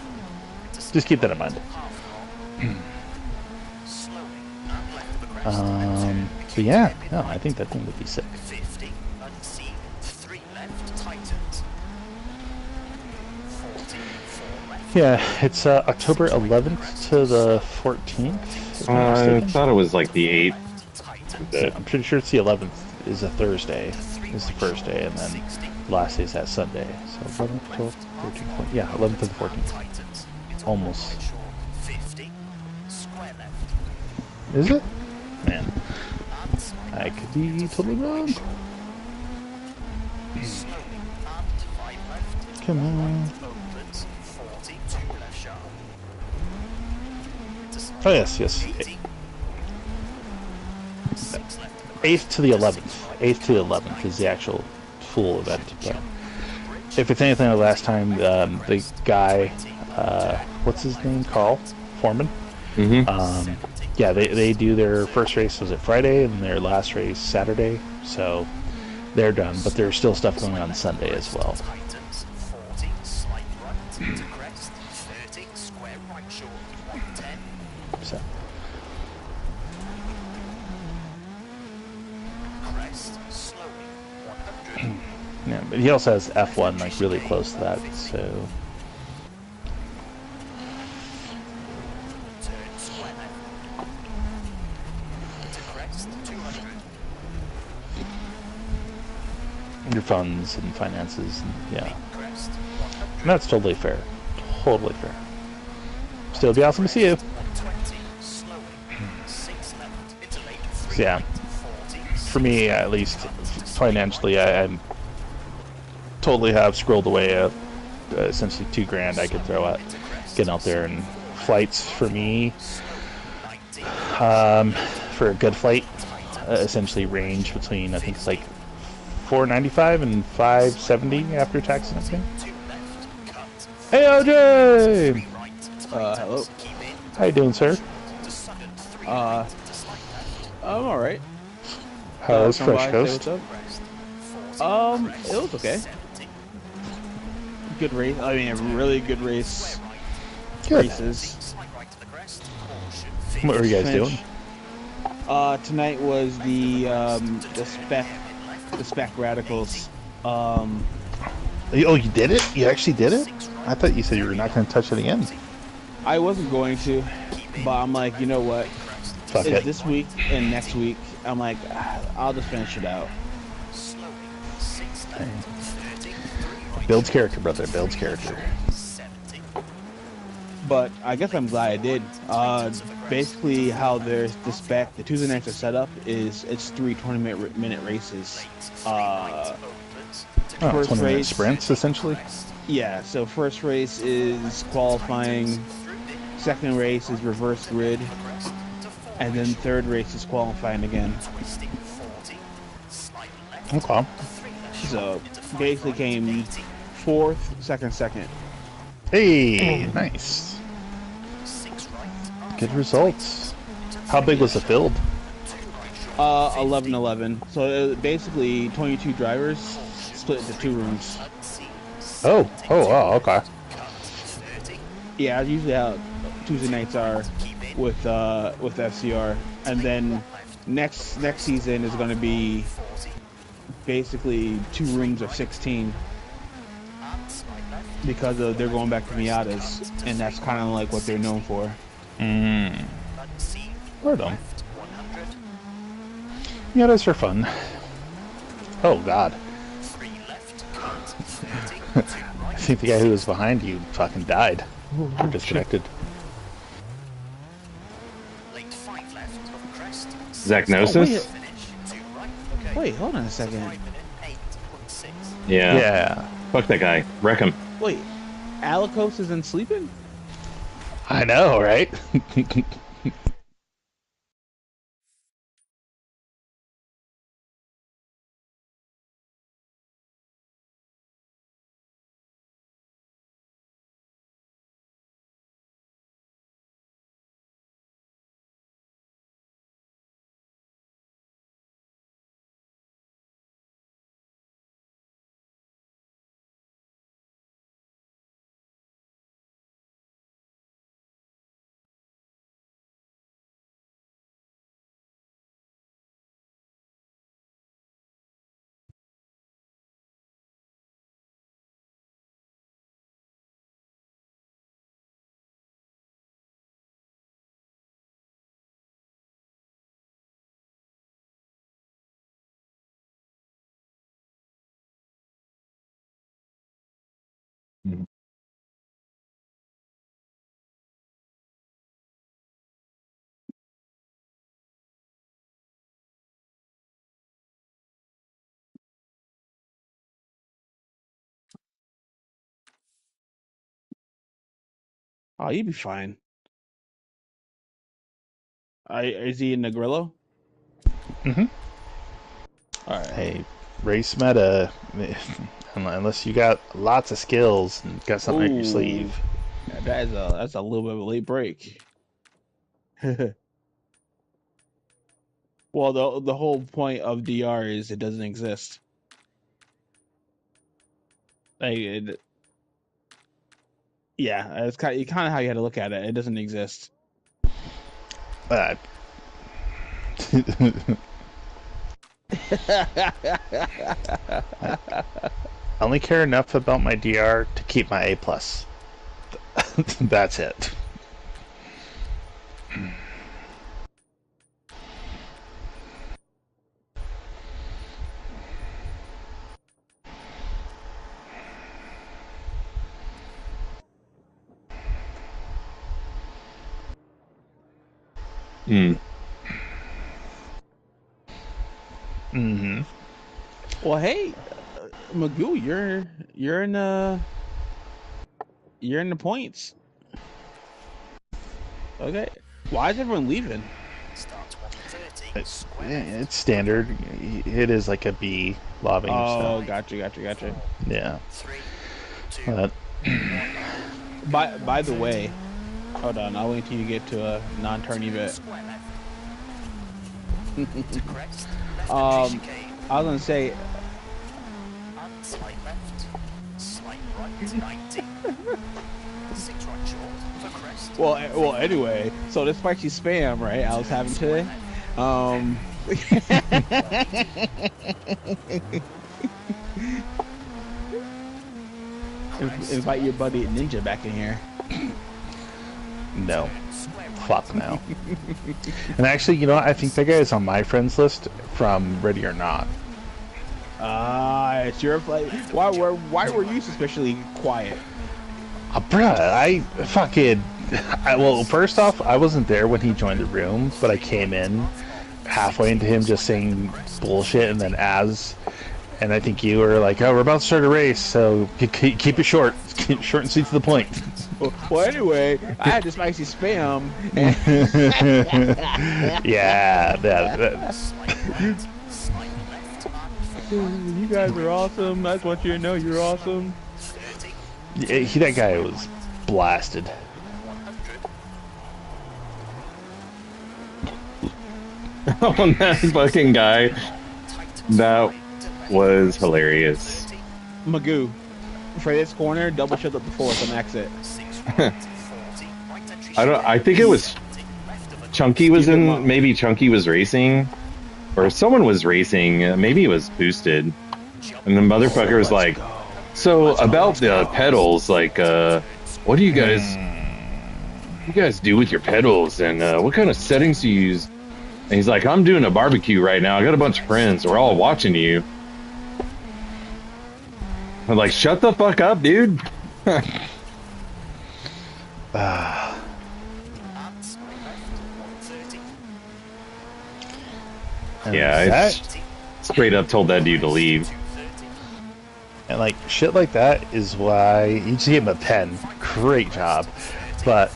just keep that in mind. But yeah, no, I think that thing would be sick. Yeah, it's October 11th to the 14th. I thought it was like the 8th. I'm pretty sure it's the 11th is a Thursday, is the first day, and then last day is that Sunday. So 11th, 12th, 13th, 14th. Yeah, 11th to the 14th. Almost. Is it? Man, I could be totally wrong. Slowing and 5 left into Come on. opens 40, 2 left sharp. Oh yes, yes. 80. 6 left in the crest. 8th to the 11th. 8th to the 11th is the actual full event. But if it's anything like last time, the guy, what's his name? Carl Foreman. Mm-hmm. Yeah, they do their first race was it Friday and their last race Saturday, so they're done. But there's still stuff going on Sunday as well. Tightens 40, slight right into crest. 30, square right short, 110. So Crest, slowing 100. yeah, but he also has F1 like really close to that. So Turn square left. Into crest, 200. your funds and finances, and yeah, Crest, and that's totally fair. Totally fair. Still be awesome to see you. 120. Slowing. 6 left. Into lane 3. Yeah. 40. For me, at least financially, I totally have scrolled away essentially $2,000 I could throw at getting out there. And flights for me, 90. for a good flight, essentially range between I think it's like $495 and $570 after tax and everything. 2 left. Cut. Hey OJ, Right. Hello. Keep in. how you doing, sir? To sudden 3 Uh, right. To slight left. I'm alright. How's Come Fresh by, say Coast? what's Crest. 40. up. Crest, It was okay. 70. Good race. I mean, a really good race. Good. Races. Slight right to the crest. Caution. What were you guys Finish. doing? Tonight was the spec radicals. Oh, you did it? You actually did it? I thought you said you were not going to touch it again. I wasn't going to, but I'm like, you know what? Fuck It's it. this week and next week. I'm like, I'll just finish it out. Slowing. 60. 30. 3 right. Builds character, brother. Builds character. 70. But I guess I'm glad I did. Basically, how there's the spec, the Tuesday nights are set up is it's 3 20-minute races. Opens. Oh, First 20-minute race. sprints, essentially. Yeah, so first race is qualifying, second race is reverse grid, and then third race is qualifying again. Twisting 40. Slight left. Okay. 3 left. So basically came fourth, second. Hey, nice. 6 right. Good results. How big was the field? 11-11. So basically 22 drivers split into 2 rooms. Oh, wow, okay. 30. Yeah, usually how Tuesday nights are with FCR, and then next season is going to be basically 2 rooms of 16 because they're going back to Miatas, and that's kind of like what they're known for. Right on. Yeah, those are fun. Oh, God. 3 left. 30. 2 I right. think the guy who was behind you fucking died. Or disconnected. Late 5 left. Crest. Zagnosis? Finish. 2 right. Okay. Wait, hold on a second. 5 minute 8.6. Yeah. Yeah. Fuck that guy. Wreck him. Wait, Alikos isn't sleeping? I know, right? Oh, you'd be fine. Is he in the Grillo? Mm-hmm. All right. Hey, race meta. Unless you got lots of skills and got something up your Ooh, sleeve. that's a little bit of a late break. Well, the whole point of DR is it doesn't exist. Like, yeah, it's kind of how you had to look at it. It doesn't exist. Uh, I only care enough about my DR to keep my A plus. That's it. Hmm. Mm-hmm. Well, hey, Magoo, you're in the points. Okay. Why is everyone leaving? Starts 130. Square It's standard. It is like a B lobbing. Oh, So gotcha. yeah. 3, 2, But, 1. By the way, hold on. I'll wait till you get to a non-turny bit. Square left. To crest. Left Um, chicane. I was gonna say, And slight left. Slight right. 90. 6 right short. For crest. well, anyway. So this spicy spam, right? I was having today. Invite your buddy Ninja back in here. no. Fuck no. And actually, you know what? I think that guy is on my friends list from Ready or Not. It's your play. Why were you suspiciously quiet? Bruh, well, first off, I wasn't there when he joined the room, but I came in halfway into him just saying bullshit, and then and I think you were like, "Oh, we're about to start a race, so keep it short, short and sweet to the point." Well, anyway, I had this spicy spam. Yeah, You guys are awesome. I just want you to know you're awesome. that guy was blasted. 100. Oh, that fucking guy. That was hilarious. Magoo, for this corner, double shift up the fourth on exit. I think it was Chunky was in. Maybe Chunky was racing, or someone was racing. Maybe it was boosted, and the motherfucker was like, "So about the pedals, like, what do you guys do with your pedals, and what kind of settings do you use?" And he's like, "I'm doing a barbecue right now. I got a bunch of friends. We're all watching you." I'm like, "Shut the fuck up, dude." Yeah, I straight up told that dude to leave. And like shit like that is why you just gave him a pen. Great job. But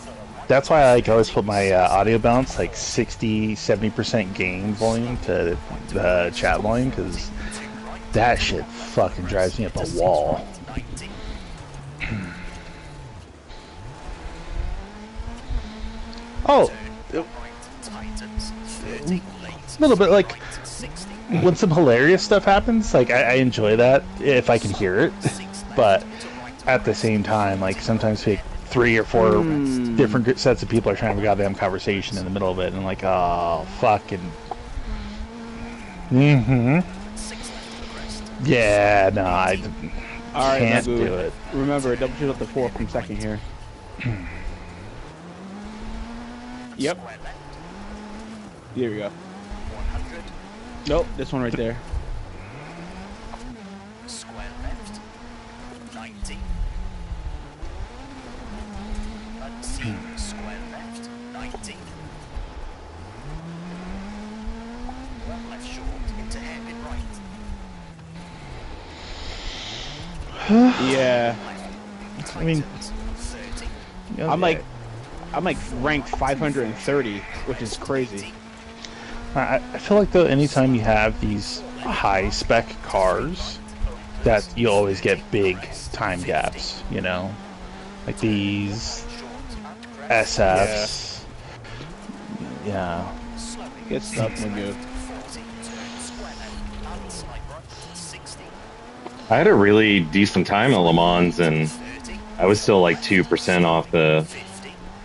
that's why I like always put my audio balance like 60-70% gain volume to the chat volume, because that shit fucking drives me up a wall. Oh, a little bit like when some hilarious stuff happens, like I enjoy that if I can hear it, but at the same time, like sometimes like 3 or 4 different sets of people are trying to have a goddamn conversation in the middle of it, and I'm like, oh, fucking. Yeah, no, I can't do it. Remember, double shift up the fourth from second here. Yep. There we go. 100. Nope, this one right there. Square left. 90. Unseen. Square left. 90. One left short into hairpin right. Yeah. I mean, You know, I'm like ranked 530, which is crazy. I feel like though, anytime you have these high spec cars, that you always get big time gaps. You know, like these SFs. Yeah. Good stuff, Magoo. I had a really decent time at Le Mans, and I was still like 2% off the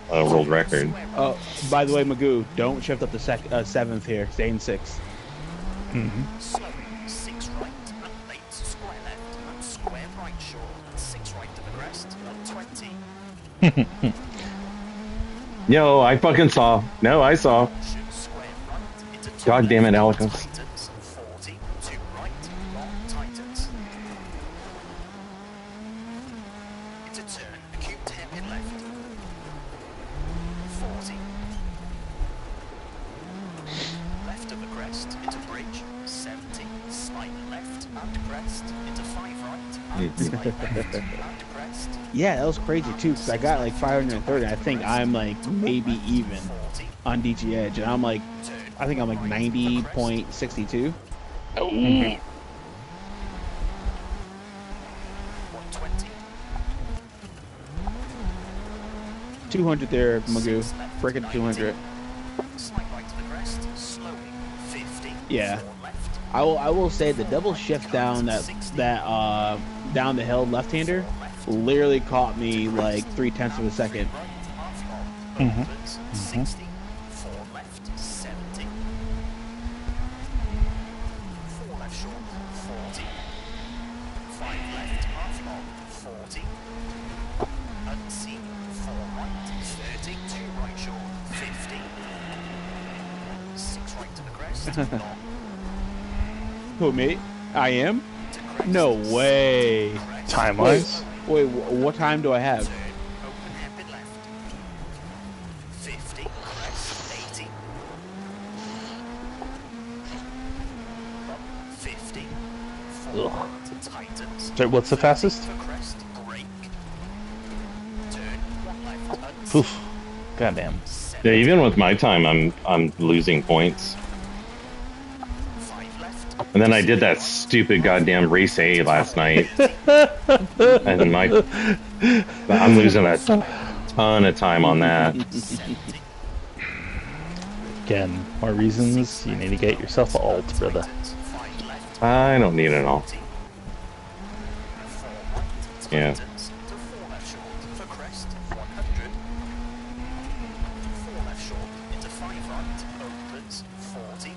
world record. Oh, by the way, Magoo, don't shift up to seventh here. Stay in sixth. Six right, late, square left, square right short, 6 right to the crest, 120. Yo, I fucking saw. No, I saw. Square right into 2 God damn it, left, Alicus. Titans, 40, 2 right, long Titans. Into turn, acute hairpin left. 40. Left of the crest, into bridge, 70, slight left, and crest, into 5 right, and slight left, and crest. Yeah, that was crazy too, because I got like 530. I think I'm like maybe even on DG Edge, and I'm like, I think I'm like 90.62. 120. 200 there, Magoo. Break it to 200. Slight right to the crest, slowing, 50. Yeah. 4 left, I will say the double shift down down the hill left-hander literally caught me like 0.3 of a second. opens, 60. 4 left, 70. 4 left short, 40. 5 left, half long, 40. Unseen, 4 right, 30. 2 right short, 50. 6 right to the crest, long. Who, me? I am? To crest, No way. Time wise, Wait, what time do I have? turn, open hairpin left. 50, crest, 80. 50. 4 right, tightens. so what's the fastest? For crest, brake. Turn, 1 left, unseen. Oof. Goddamn. Yeah, even with my time, I'm losing points. 5 left. And then I did that stupid goddamn race A last night, and I'm losing a ton of time on that. 70. Again, more reasons you need to get yourself a alt, brother. 5 left. I don't need it all. 40. 4 right, Yeah. tightens. To 4 left short. For crest, 100. 4 left short. Into 5 right. Opens, 40.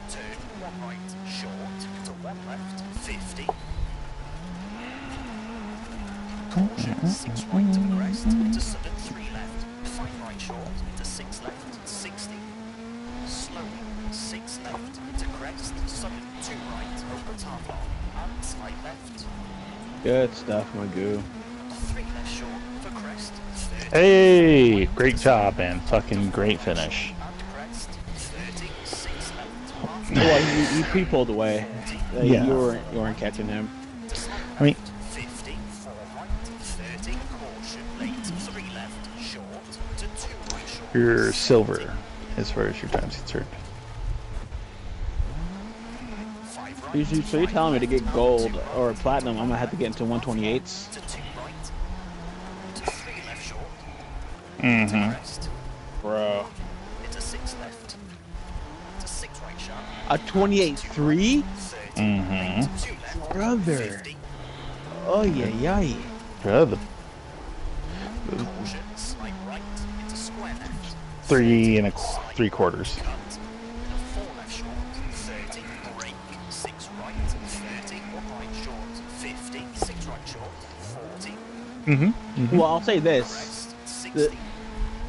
Turn, 1 right. Short. To 1 left. 50. Caution, 6 right to the crest. Into sudden 3 left. 5 right short. Into 6 left. 60. Slowing, 6 left. Into crest. Sudden 2 right. Opens half long. And slight left. Good stuff, Magoo. 3 left short. For crest. 30. Hey, great job, man. Fucking great finish. And crest. 30. 6 left. Well, you pre-pulled away. Yeah. You weren't catching him. I mean, 50. 4 right. 30. Caution. Late. 3 left. Short. To 2 right short. you're silver as far as your time's concerned. 5 right. So you're telling me to get gold or platinum, I'm gonna have to get into 128s? To 2 right. To 3 left short. Mm-hmm. Crest. Bro. Into 6 left. To 6 right sharp. A 28.3? 30. Mm-hmm. Late. 2 left. Brother. 50. Oh, yeah. Brother, Caution. Slight right. Into square left. 3 3/4. Cut. 4 left short. 30. Brake. 6 right. 30. 1 right short. 50. 6 right short. 40. Mm-hmm. Well, I'll say this. Crest. 60.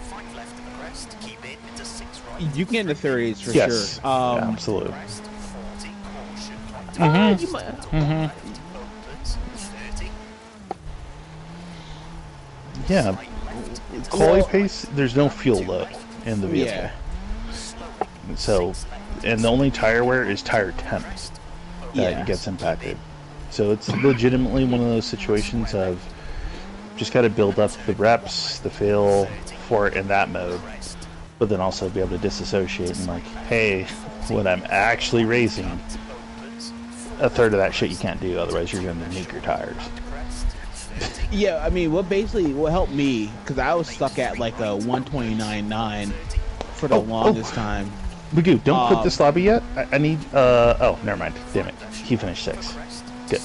5 left in the crest. Keep it into 6 right. You can get in the 30s for Yes. sure. Yeah, absolutely. Crest. 40. Caution. Right. Mhm. You might, Mm-hmm. Left. Opens. 30. Yeah. Slight left. Quality pace, there's no fuel load in the vehicle. yeah. Slowing. So, 6 left. and the only tire wear is tire temp Crest. that Yeah. gets impacted. So it's legitimately one of those situations of just got to build up the reps, the feel for it in that mode, but then also be able to disassociate and like, hey, when I'm actually racing, a third of that shit you can't do, otherwise you're going to nuke your tires. Yeah, I mean, what helped me, because I was stuck at like a 129.9 for the longest time. Magoo, don't quit this lobby yet. I need, oh, never mind. Damn it. He finished 6. Good.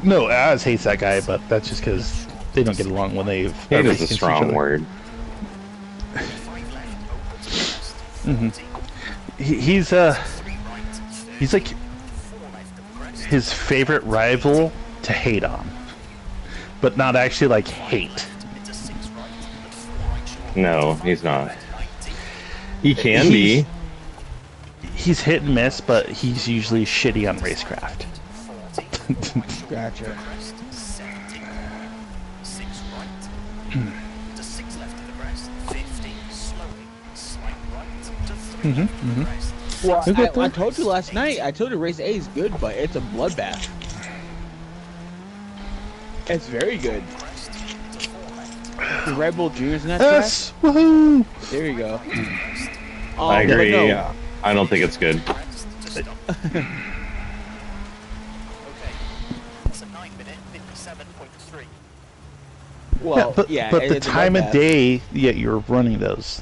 No, Az hates that guy, but that's just because they don't get along when they've... Hate is a strong word. Mm-hmm. He's like his favorite rival to hate on, but not actually like hate. No, he's not. He can be. He's hit and miss, but he's usually shitty on racecraft. Gotcha. Well, I told you last night. I told you race A is good, but it's a bloodbath. It's very good. The Red Bull Juniors in that Yes! Woohoo! There you go. I agree. No. I don't think it's good. Okay, that's a 9-minute 57.3. Well, but the time of day yet you're running those.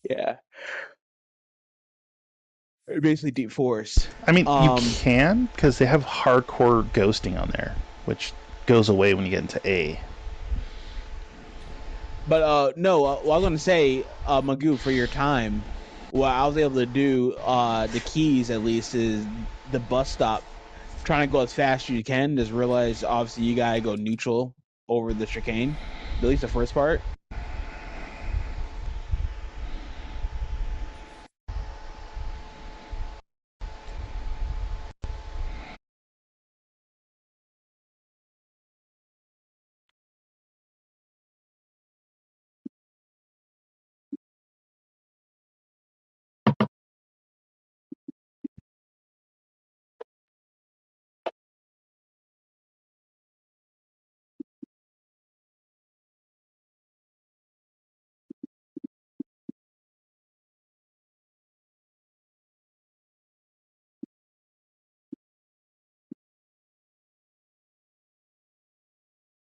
Yeah. Basically deep forest. I mean, you can, because they have hardcore ghosting on there, which goes away when you get into A. But no, what I was gonna say, Magoo, for your time, what I was able to do, the keys at least, is the bus stop. Trying to go as fast as you can. Just realize, obviously, you gotta go neutral over the chicane. At least the first part.